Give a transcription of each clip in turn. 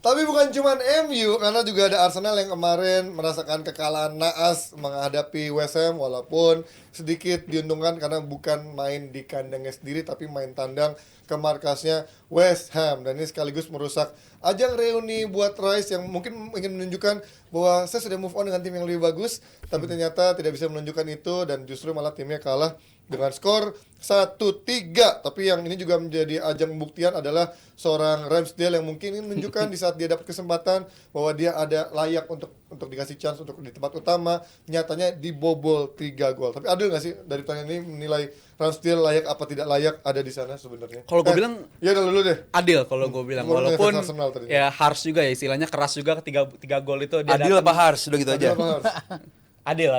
Tapi bukan cuma MU, karena juga ada Arsenal yang kemarin merasakan kekalahan naas menghadapi West Ham, walaupun sedikit diuntungkan karena bukan main di kandangnya sendiri tapi main tandang ke markasnya West Ham, dan ini sekaligus merusak ajang reuni buat Rice yang mungkin ingin menunjukkan bahwa saya sudah move on dengan tim yang lebih bagus, tapi ternyata tidak bisa menunjukkan itu dan justru malah timnya kalah dengan skor 1-3. Tapi yang ini juga menjadi ajang pembuktian adalah seorang Ramsdale yang mungkin ingin menunjukkan di saat dia dapat kesempatan bahwa dia ada layak untuk dikasih chance untuk di tempat utama, nyatanya dibobol 3 gol. Tapi adil nggak sih dari pertandingan ini menilai Ramsdale layak apa tidak layak ada di sana sebenarnya? Kalau gue bilang ya udah dulu deh. adil kalau gue bilang, walaupun ya harsh juga ya, istilahnya keras juga, tiga gol itu dia adil apa harus udah gitu aja. Adil.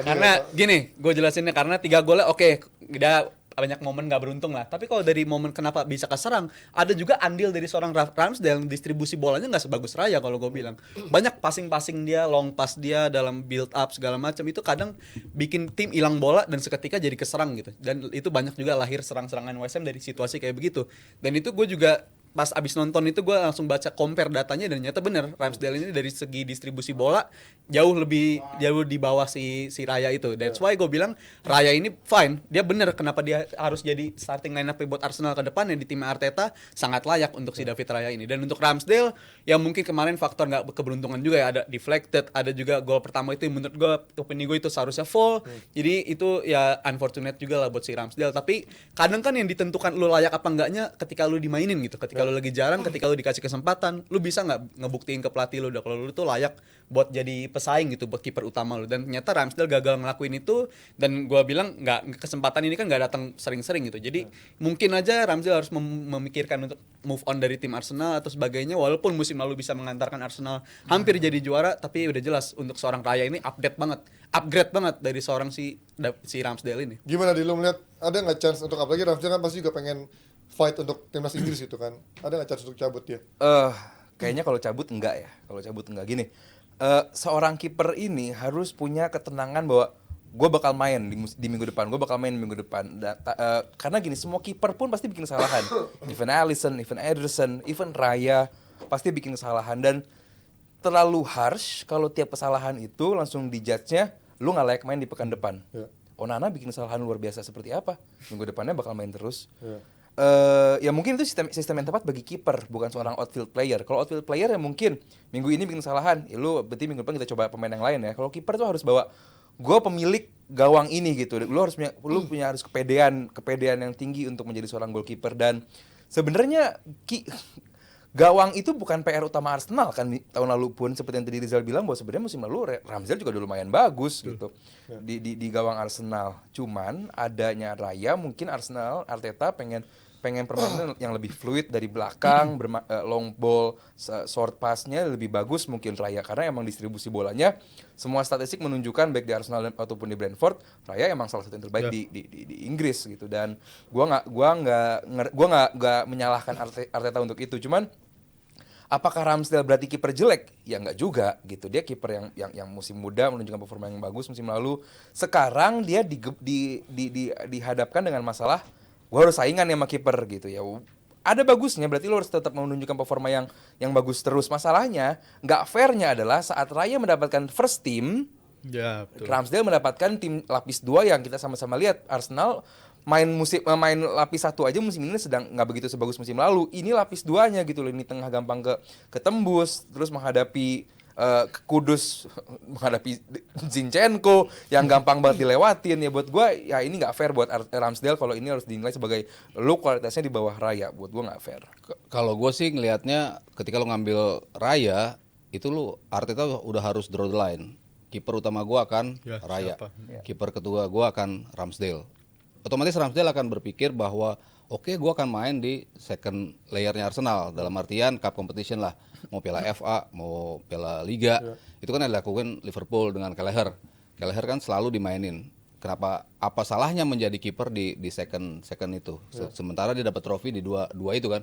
Karena gini, gue jelasinnya, karena 3 golnya oke, dia banyak momen nggak beruntung lah. Tapi kalau dari momen kenapa bisa keserang, ada juga andil dari seorang Ramsdale, distribusi bolanya nggak sebagus Raya kalau gue bilang. Banyak passing dia, long pass dia dalam build up segala macam itu kadang bikin tim hilang bola dan seketika jadi keserang gitu. Dan itu banyak juga lahir serang-serangan West Ham dari situasi kayak begitu. Dan itu gue juga pas abis nonton itu gue langsung baca compare datanya dan ternyata bener Ramsdale ini dari segi distribusi bola jauh di bawah si Raya itu. That's why gue bilang Raya ini fine, dia bener kenapa dia harus jadi starting lineup buat Arsenal ke depan, yang di tim Arteta sangat layak untuk si David Raya ini. Dan untuk Ramsdale ya mungkin kemarin faktor nggak keberuntungan juga ya, ada deflected, ada juga gol pertama itu menurut gue, opini gue itu seharusnya full. Jadi itu ya unfortunate juga lah buat si Ramsdale. Tapi kadang kan yang ditentukan lu layak apa enggaknya ketika lu dimainin gitu, ketika lu lagi jarang, ketika lu dikasih kesempatan, lu bisa nggak ngebuktiin ke pelatih lu udah kalau lu tuh layak buat jadi pesaing gitu buat kiper utama lu. Dan ternyata Ramsdale gagal ngelakuin itu, dan gua bilang nggak, kesempatan ini kan nggak datang sering-sering gitu. Jadi mungkin aja Ramsdale harus memikirkan untuk move on dari tim Arsenal atau sebagainya, walaupun musim lalu bisa mengantarkan Arsenal hampir jadi juara. Tapi udah jelas untuk seorang Raya ini upgrade banget dari seorang si Ramsdale ini. Gimana lu melihat ada nggak chance untuk, apalagi Ramsdale kan pasti juga pengen fight untuk timnas Inggris itu kan, ada nggak chance untuk cabut dia? Kayaknya kalau cabut enggak ya. Kalau cabut enggak, gini. Seorang kiper ini harus punya ketenangan bahwa gue bakal main di minggu depan, karena gini, semua kiper pun pasti bikin kesalahan. Even Alisson, even Ederson, even Raya pasti bikin kesalahan, dan terlalu harsh kalau tiap kesalahan itu langsung dijudge-nya lu nggak layak main di pekan depan. Onana bikin kesalahan luar biasa seperti apa, minggu depannya bakal main terus. Ya mungkin itu sistem yang tepat bagi kiper, bukan seorang outfield player. Kalau outfield player ya mungkin minggu ini bikin kesalahan, ya lu berarti minggu depan kita coba pemain yang lain ya. Kalau kiper tuh harus bawa, gue pemilik gawang ini gitu. Lu punya harus kepedean yang tinggi untuk menjadi seorang goalkeeper. Dan sebenarnya gawang itu bukan PR utama Arsenal kan. Tahun lalu pun seperti yang tadi Rizal bilang, bahwa sebenarnya musim lalu Ramsdale juga udah lumayan bagus gitu di gawang Arsenal. Cuman adanya Raya, mungkin Arteta pengen permainan yang lebih fluid dari belakang, long ball, short pass-nya lebih bagus mungkin Raya, karena emang distribusi bolanya semua statistik menunjukkan baik di Arsenal ataupun di Brentford, Raya emang salah satu yang terbaik di Inggris gitu. Dan gua nggak menyalahkan Arteta untuk itu. Cuman apakah Ramsdale berarti kiper jelek? Ya nggak juga gitu. Dia kiper yang musim muda menunjukkan performa yang bagus musim lalu. Sekarang dia dihadapkan dengan masalah, gue harus saingan sama kiper gitu ya. Ada bagusnya, berarti lo harus tetap menunjukkan performa yang bagus terus. Masalahnya, nggak fairnya adalah saat Raya mendapatkan first team, ya, betul. Ramsdale mendapatkan tim lapis 2 yang kita sama-sama lihat Arsenal main lapis 1 aja musim ini sedang nggak begitu sebagus musim lalu. Ini lapis 2-nya gitu loh, ini tengah gampang ketembus, terus menghadapi Kudus, menghadapi Zinchenko yang gampang banget dilewatin. Ya buat gue ya ini nggak fair buat Ramsdale kalau ini harus dinilai sebagai lu kualitasnya di bawah Raya. Buat gue nggak fair. Kalau gue sih ngelihatnya ketika lu ngambil Raya itu lu Arteta udah harus draw the line. Kiper utama gue akan Raya, kiper kedua gue akan Ramsdale. Otomatis Ramsdale akan berpikir bahwa oke, gue akan main di second layernya Arsenal, dalam artian cup competition lah, mau Piala FA, mau Piala Liga, itu kan yang dilakukan Liverpool dengan Kelleher kan selalu dimainin. Kenapa? Apa salahnya menjadi kiper di second itu? Sementara dia dapat trofi di dua itu kan,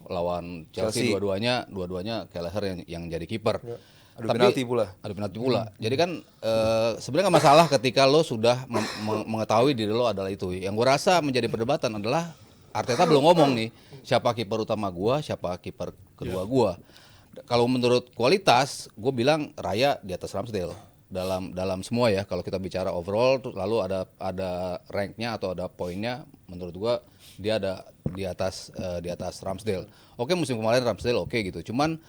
lawan Chelsea. dua-duanya Kelleher yang jadi kiper. Adu penalti pula. Jadi kan sebenarnya nggak masalah ketika lo sudah mengetahui diri lo adalah itu. Yang gue rasa menjadi perdebatan adalah Arteta belum ngomong nih siapa kiper utama gua, siapa kiper kedua gua. kalau menurut kualitas, gue bilang Raya di atas Ramsdale dalam semua ya. Kalau kita bicara overall, lalu ada ranknya atau ada poinnya, menurut gue dia ada di atas Ramsdale. Oke, musim kemarin Ramsdale oke gitu. Cuman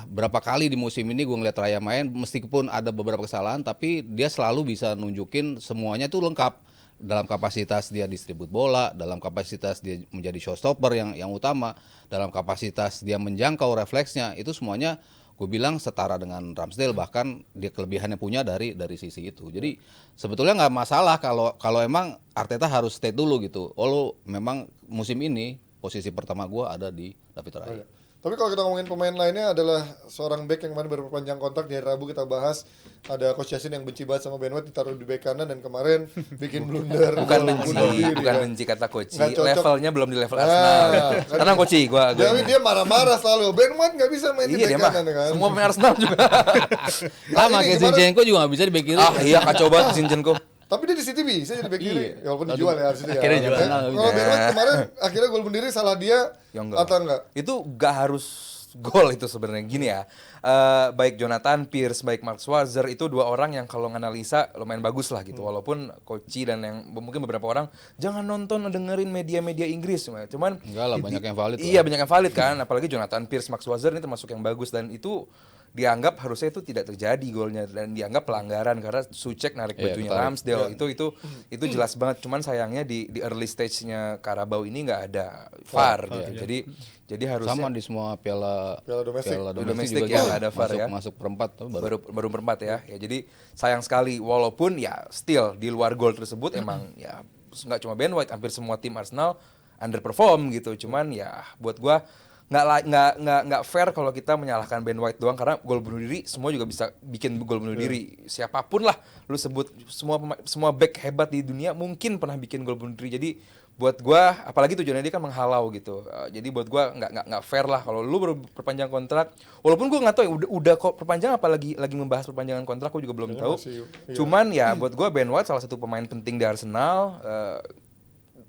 berapa kali di musim ini gue ngeliat Raya main, meskipun ada beberapa kesalahan, tapi dia selalu bisa nunjukin semuanya tuh lengkap. Dalam kapasitas dia distribut bola, dalam kapasitas dia menjadi showstopper yang utama, dalam kapasitas dia menjangkau refleksnya, itu semuanya gue bilang setara dengan Ramsdale, bahkan dia kelebihannya punya dari sisi itu. Jadi sebetulnya nggak masalah kalau emang Arteta harus stay dulu gitu. Oh lu memang musim ini posisi pertama gue ada di David Raya. Tapi kalau kita ngomongin pemain lainnya adalah seorang back yang kemarin berperpanjang kontrak. Di hari Rabu kita bahas ada Coach Yassin yang benci banget sama Ben White, ditaruh di bek kanan dan kemarin bikin blunder. Bukan benci kata Koci, levelnya belum di level Arsenal. Tenang Koci, gua Jadi dia marah-marah selalu. Ben White nggak bisa main di bek kanan kan. Semua pemain Arsenal juga. Sama kayak Zinchenko juga nggak bisa di bek kiri. Ah iya, kacau banget Zinchenko. Tapi dia di City bisa jadi bek kiri. Ya walaupun dijual ya harus itu ya. Akhirnya jual. Kalau Ben White kemarin akhirnya gol bunuh diri salah dia atau enggak? Itu gak harus gol itu sebenarnya. Gini ya, baik Jonathan Pearce, baik Mark Schwarzer, itu dua orang yang kalau nganalisa lumayan bagus lah gitu. Walaupun Koci dan yang mungkin beberapa orang jangan nonton dengerin media-media Inggris, cuman Enggak lah, banyak yang valid. Iya, banyak yang valid kan. Apalagi Jonathan Pearce, Mark Schwarzer ini termasuk yang bagus, dan itu dianggap harusnya itu tidak terjadi golnya, dan dianggap pelanggaran karena Soucek narik bajunya Ramsdale. Itu jelas banget. Cuman sayangnya di early stage-nya Carabao ini nggak ada VAR gitu. Jadi harusnya Sama di semua piala domestik juga ya, gitu. ada VAR ya. Masuk perempat tuh baru perempat ya. Ya jadi sayang sekali, walaupun ya still di luar gol tersebut emang ya nggak cuma Ben White, hampir semua tim Arsenal underperform gitu. Cuman ya buat gua nggak fair kalau kita menyalahkan Ben White doang, karena gol bunuh diri semua juga bisa bikin gol bunuh diri. Siapapun lah lu sebut, semua back hebat di dunia mungkin pernah bikin gol bunuh diri. Jadi buat gua, apalagi tujuannya dia kan menghalau gitu. Jadi buat gua nggak fair lah kalau lu baru perpanjang kontrak. Walaupun gua nggak tahu ya, udah kok perpanjang, apalagi lagi membahas perpanjangan kontrak, gua juga belum tahu. Cuman ya buat gua Ben White salah satu pemain penting di Arsenal.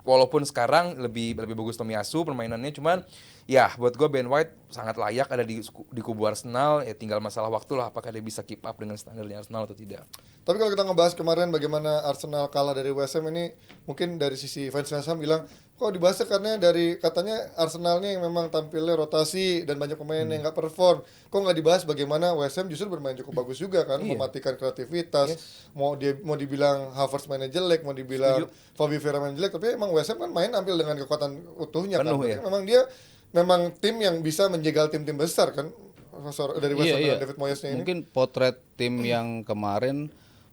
Walaupun sekarang lebih bagus Tomiyasu permainannya, cuman ya buat gue Ben White sangat layak ada di kubu Arsenal. Ya tinggal masalah waktu lah apakah dia bisa keep up dengan standarnya Arsenal atau tidak. Tapi kalau kita ngebahas kemarin bagaimana Arsenal kalah dari West Ham ini, mungkin dari sisi fans West Ham bilang kok dibahasnya karena dari katanya Arsenalnya yang memang tampilnya rotasi dan banyak pemain yang nggak perform. Kok nggak dibahas bagaimana West Ham justru bermain cukup bagus juga kan, mematikan kreativitas. Mau dibilang Havertz mainnya jelek, mau dibilang Fabi Vieira main jelek, tapi emang West Ham kan main tampil dengan kekuatan utuhnya kan. Memang dia memang tim yang bisa menjegal tim-tim besar kan dari West Ham dan David Moyes-nya ini. Mungkin potret tim yang kemarin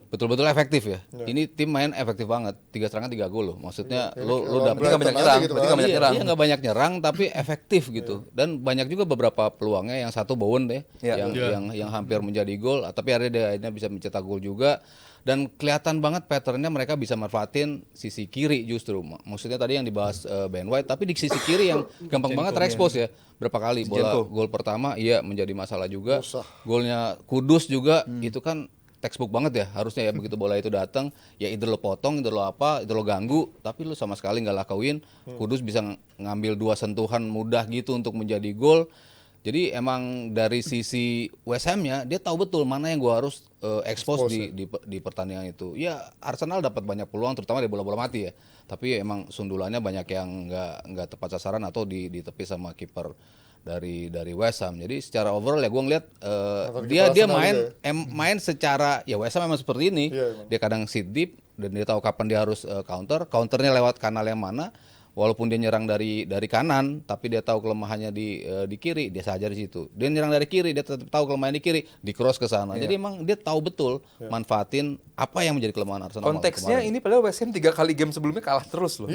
betul-betul efektif ya. Ini tim main efektif banget. 3 serangan 3 gol loh. Maksudnya lu dapat nggak banyak nyerang, Iya, nggak banyak nyerang tapi efektif gitu. Dan banyak juga beberapa peluangnya, yang satu Bowen deh yang hampir menjadi gol, tapi akhirnya bisa mencetak gol juga. Dan kelihatan banget patternnya mereka bisa manfaatin sisi kiri justru. Maksudnya tadi yang dibahas Ben White, tapi di sisi kiri yang gampang banget terekspos ya. Berapa kali bola gol pertama menjadi masalah juga. Golnya Kudus juga itu kan textbook banget ya, harusnya ya begitu bola itu datang ya either lo potong, either lo apa, either lo ganggu, tapi lo sama sekali nggak lakuin. Kudus bisa ngambil 2 sentuhan mudah gitu untuk menjadi gol. Jadi emang dari sisi West Ham-nya dia tahu betul mana yang gua harus expose di pertandingan itu. Ya Arsenal dapat banyak peluang terutama di bola-bola mati ya. Tapi emang sundulannya banyak yang nggak tepat sasaran atau di tepi sama kiper dari West Ham. Jadi secara overall ya gua ngeliat dia main secara ya West Ham memang seperti ini. Dia kadang sit deep dan dia tahu kapan dia harus counternya lewat kanal yang mana. Walaupun dia nyerang dari kanan, tapi dia tahu kelemahannya di kiri, dia saja di situ. Dia nyerang dari kiri, dia tetap tahu kelemahannya di kiri, di cross ke sana. Jadi emang dia tahu betul manfaatin apa yang menjadi kelemahan Arsenal. Konteksnya ini padahal West Ham 3 kali game sebelumnya kalah terus loh.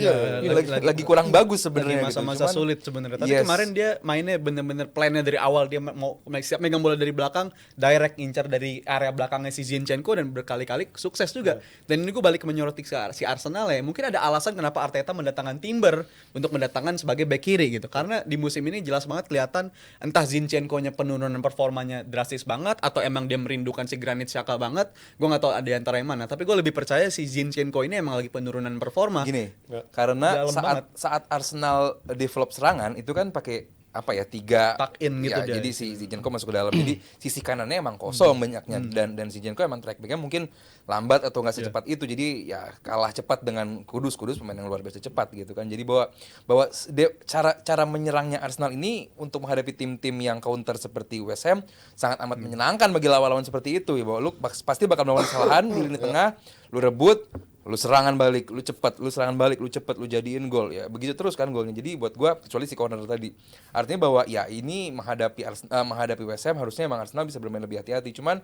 Lagi kurang bagus sebenarnya. Masa-masa sulit sebenarnya. Tapi kemarin dia mainnya bener-bener plannya dari awal, dia mau siap megang bola dari belakang, direct incar dari area belakangnya si Zinchenko dan berkali-kali sukses juga. Dan ini gue balik menyoroti si Arsenal ya. Mungkin ada alasan kenapa Arteta mendatangkan Timber untuk mendatangkan sebagai back kiri gitu, karena di musim ini jelas banget kelihatan entah Zinchenko-nya penurunan performanya drastis banget atau emang dia merindukan si Granit Xhaka banget. Gue nggak tahu ada antara yang mana, tapi gue lebih percaya si Zinchenko ini emang lagi penurunan performa. Gini, karena saat Arsenal develop serangan itu kan pakai apa ya, 3 Tuck in gitu ya, dia. jadi si Zinchenko masuk ke dalam. Jadi sisi kanannya emang kosong banyaknya, dan Zinchenko emang trackbacknya mungkin lambat atau nggak secepat itu. Jadi ya kalah cepat dengan Kudus pemain yang luar biasa cepat gitu kan. Jadi cara menyerangnya Arsenal ini untuk menghadapi tim-tim yang counter seperti West Ham sangat amat menyenangkan bagi lawan-lawan seperti itu ya, bahwa lu pasti bakal melakukan kesalahan di lini tengah, lu rebut, lu serangan balik, lu cepat, lu serangan balik, lu cepat, lu jadiin gol. Ya begitu terus kan golnya. Jadi buat gua, kecuali si corner tadi, artinya bahwa ya ini menghadapi West Ham harusnya emang Arsenal bisa bermain lebih hati-hati. Cuman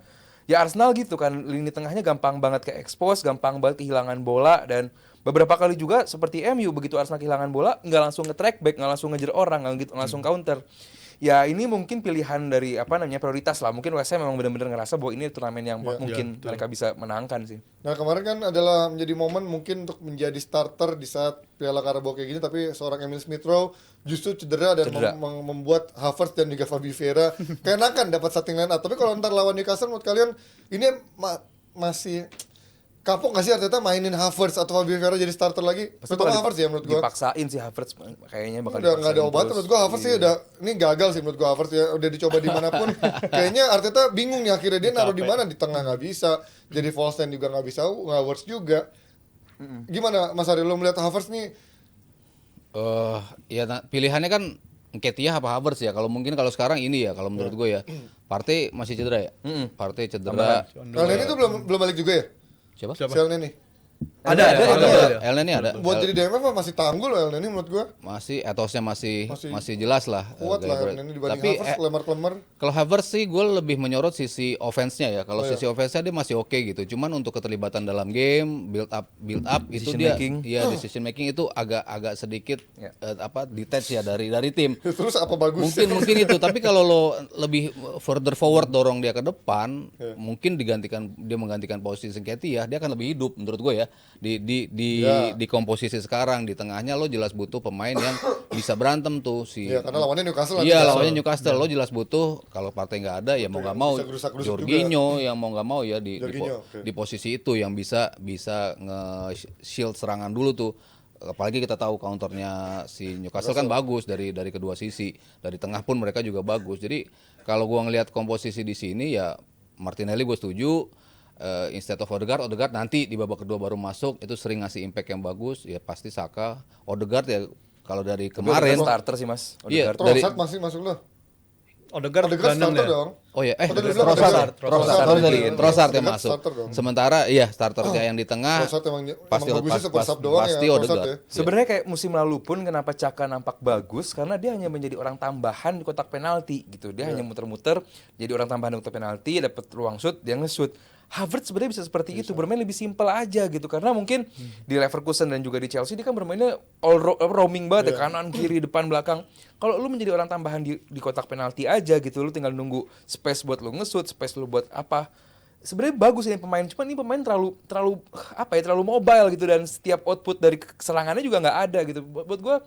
ya Arsenal gitu kan, lini tengahnya gampang banget ke expose, gampang banget kehilangan bola, dan beberapa kali juga seperti MU, begitu Arsenal kehilangan bola nggak langsung nge-track back, nggak langsung ngejar orang, nggak langsung counter. Ya ini mungkin pilihan dari prioritas lah. Mungkin West Ham memang benar-benar ngerasa bahwa ini turnamen yang mungkin mereka bisa menangkan sih. Nah kemarin kan adalah menjadi momen mungkin untuk menjadi starter di saat Piala Carabao kayak gini, tapi seorang Emil Smith Rowe justru cedera dan membuat Havertz dan juga Fabi Vieira keenakan dapat starting line up. Tapi kalau ntar lawan Newcastle, menurut kalian ini masih kapok nggak sih Arteta mainin Havertz atau Fabi Vieira jadi starter lagi? Terutama Havertz ya menurut gua. Dipaksain sih Havertz, kayaknya bakal udah nggak ada obat menurut gua. Havertz sih udah ini gagal sih menurut gua. Havertz ya udah dicoba dimanapun kayaknya Arteta bingung nih akhirnya dia naruh di mana, di tengah nggak bisa, jadi false nine juga nggak bisa, nggak works juga. Gimana Mas Ari, lo melihat Havertz nih? Pilihannya kan Nketiah apa Havertz ya. Kalau sekarang ini ya, kalau menurut gue ya, Partey masih cedera ya. Partey cedera. Kalau ini tuh belum balik juga ya? Siapa? Selnya nih. Ada. Elneny ada. Buat jadi DMF masih tanggul loh Elneny menurut gua. Masih etosnya masih jelas lah. Kuat lah Elneny dibanding Havertz lemar-lemar. Kalau Havertz sih gue lebih menyorot sisi offense-nya ya. Kalau sisi offense-nya dia masih oke gitu. Cuman untuk keterlibatan dalam game, build up itu dia decision making itu agak sedikit detach ya dari tim. Terus apa bagus? Mungkin itu. Tapi kalau lo lebih further forward dorong dia ke depan, mungkin dia menggantikan posisi Nketiah, dia akan lebih hidup menurut gue ya. Di komposisi sekarang di tengahnya lo jelas butuh pemain yang bisa berantem tuh karena lawannya Newcastle. Iya, lawannya Newcastle. Lo jelas butuh, kalau Partey nggak ada ya mau nggak mau Jorginho yang mau nggak mau ya di posisi itu yang bisa nge-shield serangan dulu tuh. Apalagi kita tahu counternya si Newcastle kan bagus dari kedua sisi. Dari tengah pun mereka juga bagus. Jadi kalau gua ngelihat komposisi di sini ya Martinelli gue setuju. Instead of Odegaard nanti di babak kedua baru masuk, itu sering ngasih impact yang bagus. Ya pasti Saka. Odegaard ya kalau dari kemarin starter sih Mas. Iya, Trossard masih masuk loh. Odegaard starter dong. Oh ya, Trossard yang masuk. Sementara starternya yang di tengah pasti Odegaard. Sebenarnya kayak musim lalu pun kenapa Caka nampak bagus, karena dia hanya menjadi orang tambahan di kotak penalti gitu. Dia hanya muter-muter jadi orang tambahan di kotak penalti, dapat ruang shoot, dia nge-shoot. Havertz sebenarnya bisa seperti itu, bermain lebih simpel aja gitu, karena mungkin di Leverkusen dan juga di Chelsea dia kan bermainnya roaming banget ya, kanan kiri depan belakang. Kalau lu menjadi orang tambahan di kotak penalti aja gitu, lu tinggal nunggu space buat lu nge-shoot, space lu buat apa. Sebenarnya bagus ini pemain, cuman ini pemain terlalu mobile gitu, dan setiap output dari serangannya juga nggak ada gitu. Buat gue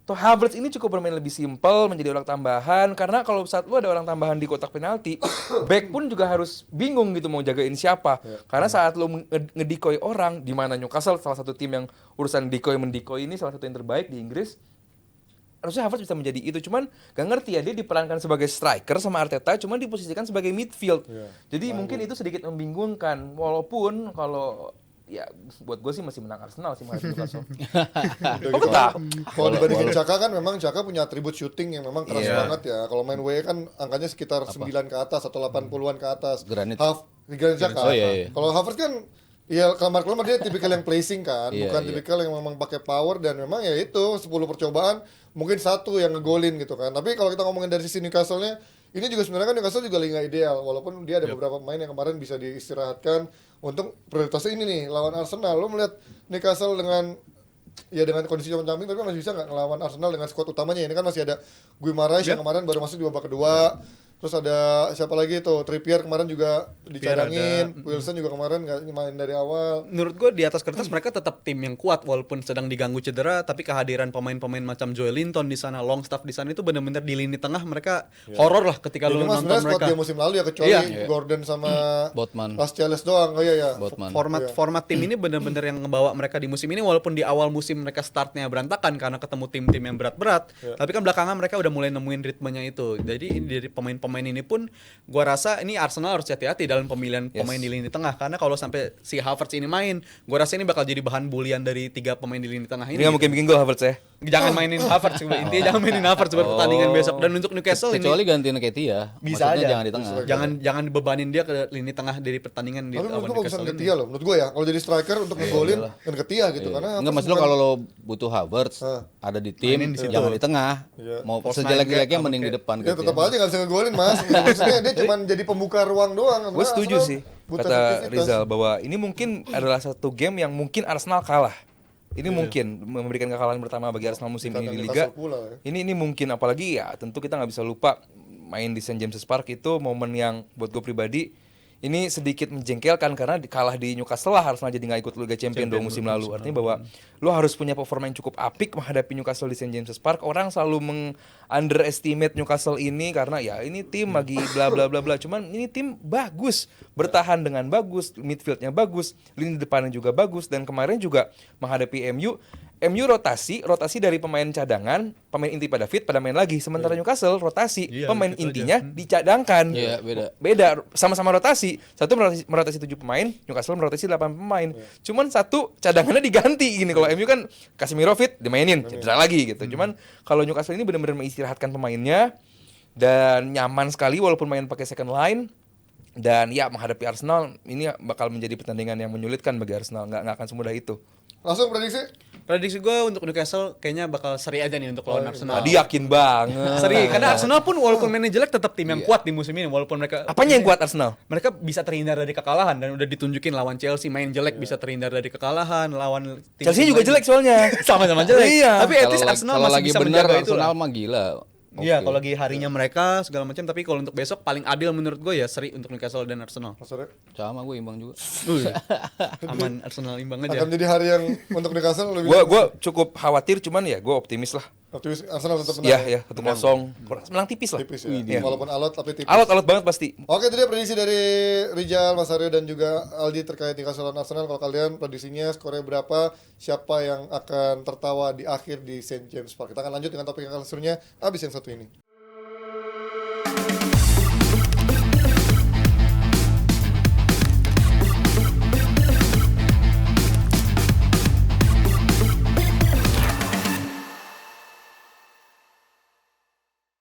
Havertz ini cukup bermain lebih simpel, menjadi orang tambahan, karena kalau saat lu ada orang tambahan di kotak penalti, back pun juga harus bingung gitu mau jagain siapa. Karena saat lu ngedikoy orang, di mana Newcastle salah satu tim yang urusan mendikoy ini salah satu yang terbaik di Inggris, harusnya Havertz bisa menjadi itu. Cuman gak ngerti ya, dia diperankan sebagai striker sama Arteta, cuman diposisikan sebagai midfield. Jadi mungkin itu sedikit membingungkan, walaupun kalau ya buat gue sih masih menang Arsenal sih menghadapi Newcastle. Kalau dibandingin Caka kan memang Caka punya atribut shooting yang memang keras banget ya. Kalau main WE kan angkanya sekitar 9 ke atas atau 80-an ke atas. Granit Caka. Kalau Havertz kan ya kelamar dia tipikal yang placing kan, bukan tipikal yang memang pakai power, dan memang ya itu 10 percobaan mungkin satu yang ngegolin gitu kan. Tapi kalau kita ngomongin dari sisi Newcastle-nya, ini juga sebenarnya kan Newcastle juga lagi nggak ideal, walaupun dia ada beberapa pemain yang kemarin bisa diistirahatkan untuk prioritasnya ini nih lawan Arsenal. Lo melihat Newcastle dengan kondisi camping, tapi masih bisa nggak ngelawan Arsenal dengan skuad utamanya? Ini kan masih ada Guimaraes yang kemarin baru masuk di babak kedua, Terus ada siapa lagi tuh? Trippier kemarin juga dicadangin, ada. Wilson juga kemarin nggak main dari awal. Menurut gue di atas kertas mereka tetap tim yang kuat walaupun sedang diganggu cedera, tapi kehadiran pemain-pemain macam Joelinton di sana, Longstaff di sana itu benar-benar di lini tengah mereka horor lah ketika Ini lu mas nonton sebenarnya squad mereka. dia musim lalu ya kecuali Iya. Gordon sama Botman. Lascelles doang. Oh iya ya. Botman. Format tim ini benar-benar yang ngebawa mereka di musim ini walaupun di awal musim mereka startnya berantakan karena ketemu tim-tim yang berat-berat, tapi kan belakangan mereka udah mulai nemuin ritmenya itu. Jadi ini dari pemain-pemain ini pun gua rasa ini Arsenal harus hati-hati dalam pemilihan pemain di lini tengah karena kalau sampai si Havertz ini main, gua rasa ini bakal jadi bahan bulian dari 3 pemain di lini tengah Ini ini. nggak mungkin bikin gol Havertz ya. Jangan mainin Havertz, intinya jangan mainin Havertz buat pertandingan besok. Dan untuk Newcastle Kecuali ini gantiin Ketia. bisa Maksudnya aja. jangan di tengah. Jangan bebanin dia ke lini tengah dari pertandingan di Tapi menurut lawan gue bagusan Newcastle Ketia ini. loh. Menurut gue ya, kalau jadi striker untuk ngegolin kan Ketia gitu karena Enggak, apa maksud lo bukan- kalau lo butuh Havertz ada di tim, Mainin di situ. jangan di tengah. Iya. Mau False sejelek-jeleknya nine mending di depan. ya Ketia. tetap aja nggak bisa ngegolin mas. Maksudnya dia cuma jadi pembuka ruang doang. Gue setuju Arsenal sih butuh kata aktivitas. Rizal bahwa ini mungkin adalah satu game yang mungkin Arsenal kalah. Ini mungkin memberikan kekalahan pertama bagi Arsenal musim ini di Liga. Newcastle pula ya. Ini mungkin apalagi ya tentu kita nggak bisa lupa main di St James's Park itu momen yang buat gue pribadi ini sedikit menjengkelkan karena kalah di Newcastle lah Arsenal jadi nggak ikut Liga Champions 2 musim lalu. Artinya bahwa lo harus punya performa yang cukup apik menghadapi Newcastle di St James's Park. Orang selalu underestimate Newcastle ini karena ya ini tim lagi bla bla bla bla. Cuman ini tim bagus, bertahan dengan bagus, midfieldnya bagus, lini depannya juga bagus dan kemarin juga menghadapi MU rotasi dari pemain cadangan, pemain inti pada fit, pada main lagi. Sementara Newcastle rotasi, Iya, pemain gitu aja. intinya dicadangkan. Iya, beda. Beda, sama-sama rotasi. Satu merotasi 7 pemain, Newcastle merotasi 8 pemain. Cuman satu cadangannya diganti gini. Kalau MU kan Casemiro fit, dimainin, cedera lagi gitu. Cuman kalau Newcastle ini benar-benar mengistirahatkan pemainnya dan nyaman sekali walaupun main pakai second line. Dan ya menghadapi Arsenal ini bakal menjadi pertandingan yang menyulitkan bagi Arsenal, nggak akan semudah itu. Langsung prediksi. Prediksi gue untuk Newcastle kayaknya bakal seri aja nih untuk lawan Arsenal. Tadi yakin banget. Seri, karena Arsenal pun walaupun mainnya jelek tetap tim yang kuat di musim ini walaupun mereka Apanya yang kuat Arsenal? mereka bisa terhindar dari kekalahan dan udah ditunjukin lawan Chelsea main jelek bisa terhindar dari kekalahan lawan tim Chelsea juga jelek soalnya. sama-sama jelek. Iya. Tapi at least Arsenal kalau masih lagi bisa benar menjaga itu Arsenal lah. mah gila. Iya, Oke. kalau lagi harinya mereka segala macam tapi kalau untuk besok paling adil menurut gue ya seri untuk Newcastle dan Arsenal. Mas Arya. Sama gue imbang juga. Aman Arsenal imbang aja. Akan jadi hari yang untuk Newcastle lebih Gue cukup khawatir cuman ya gue optimis lah. optimis Arsenal tetap Iya menang. ya 1-0 menang tipis lah. Tipis ya. Iya. Walaupun alot tapi tipis. Alot banget pasti. Oke, itu dia prediksi dari Rijal, Mas Aryo dan juga Aldi terkait Newcastle lawan Arsenal. Kalau kalian prediksinya skornya berapa? Siapa yang akan tertawa di akhir di St James Park? Kita akan lanjut dengan topik yang selanjutnya abis yang satu ini.